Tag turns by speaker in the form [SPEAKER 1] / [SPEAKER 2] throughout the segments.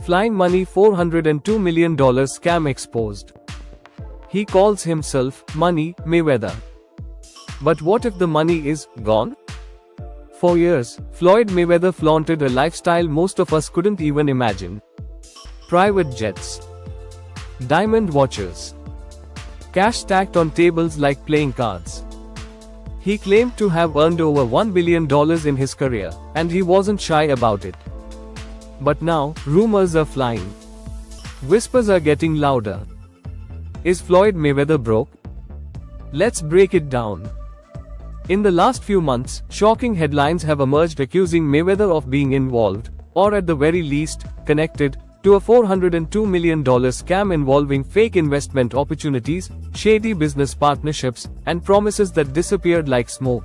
[SPEAKER 1] Flying money $402 million scam exposed. He calls himself Money Mayweather. But what if the money is gone? For years, Floyd Mayweather flaunted a lifestyle most of us couldn't even imagine. Private jets, diamond watches, cash stacked on tables like playing cards. He claimed to have earned over $1 billion in his career, and he wasn't shy about it. But now, rumors are flying. Whispers are getting louder. Is Floyd Mayweather broke? Let's break it down. In the last few months, shocking headlines have emerged accusing Mayweather of being involved, or at the very least, connected, to a $402 million scam involving fake investment opportunities, shady business partnerships, and promises that disappeared like smoke.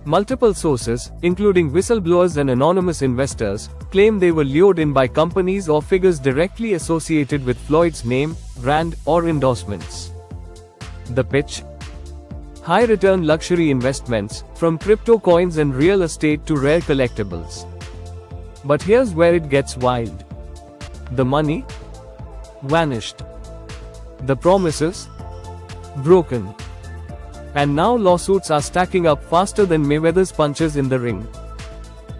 [SPEAKER 1] Multiple sources, including whistleblowers and anonymous investors, claim they were lured in by companies or figures directly associated with Floyd's name, brand, or endorsements. The pitch? High-return luxury investments, from crypto coins and real estate to rare collectibles. But here's where it gets wild. The money? Vanished. The promises? Broken. And now lawsuits are stacking up faster than Mayweather's punches in the ring.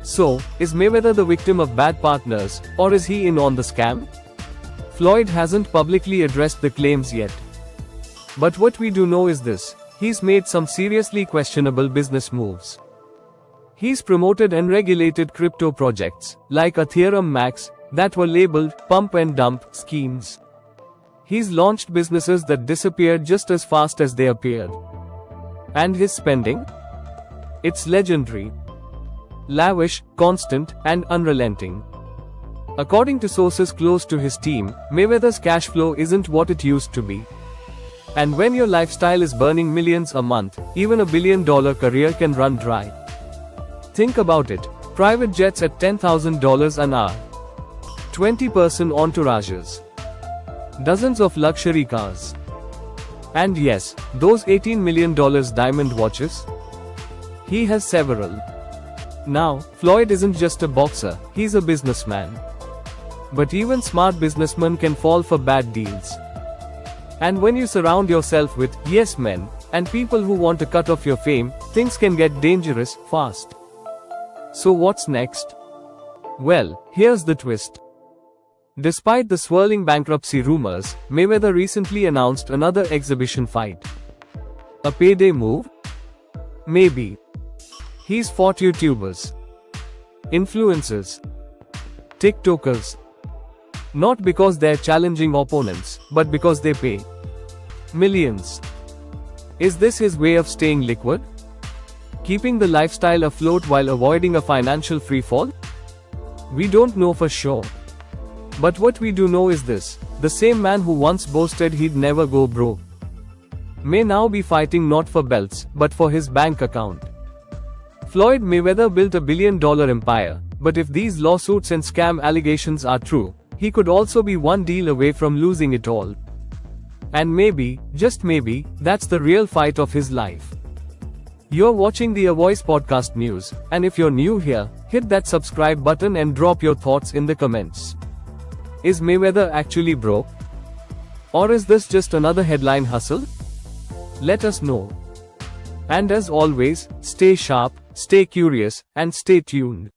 [SPEAKER 1] So, is Mayweather the victim of bad partners, or is he in on the scam? Floyd hasn't publicly addressed the claims yet. But what we do know is this: he's made some seriously questionable business moves. He's promoted unregulated crypto projects, like Ethereum Max, that were labeled pump and dump schemes. He's launched businesses that disappeared just as fast as they appeared. And his spending? It's legendary. Lavish, constant, and unrelenting. According to sources close to his team, Mayweather's cash flow isn't what it used to be. And when your lifestyle is burning millions a month, even a billion-dollar career can run dry. Think about it. Private jets at $10,000 an hour. 20-person entourages. Dozens of luxury cars. And yes, those $18 million diamond watches? He has several. Now, Floyd isn't just a boxer, he's a businessman. But even smart businessmen can fall for bad deals. And when you surround yourself with yes men, and people who want a cut of your fame, things can get dangerous fast. So what's next? Well, here's the twist. Despite the swirling bankruptcy rumors, Mayweather recently announced another exhibition fight. A payday move? Maybe. He's fought YouTubers, influencers, TikTokers. Not because they're challenging opponents, but because they pay millions. Is this his way of staying liquid? Keeping the lifestyle afloat while avoiding a financial freefall? We don't know for sure. But what we do know is this: the same man who once boasted he'd never go broke may now be fighting not for belts, but for his bank account. Floyd Mayweather built a billion-dollar empire, but if these lawsuits and scam allegations are true, he could also be one deal away from losing it all. And maybe, just maybe, that's the real fight of his life. You're watching the A Voice Podcast News, and if you're new here, hit that subscribe button and drop your thoughts in the comments. Is Mayweather actually broke? Or is this just another headline hustle? Let us know. And as always, stay sharp, stay curious, and stay tuned.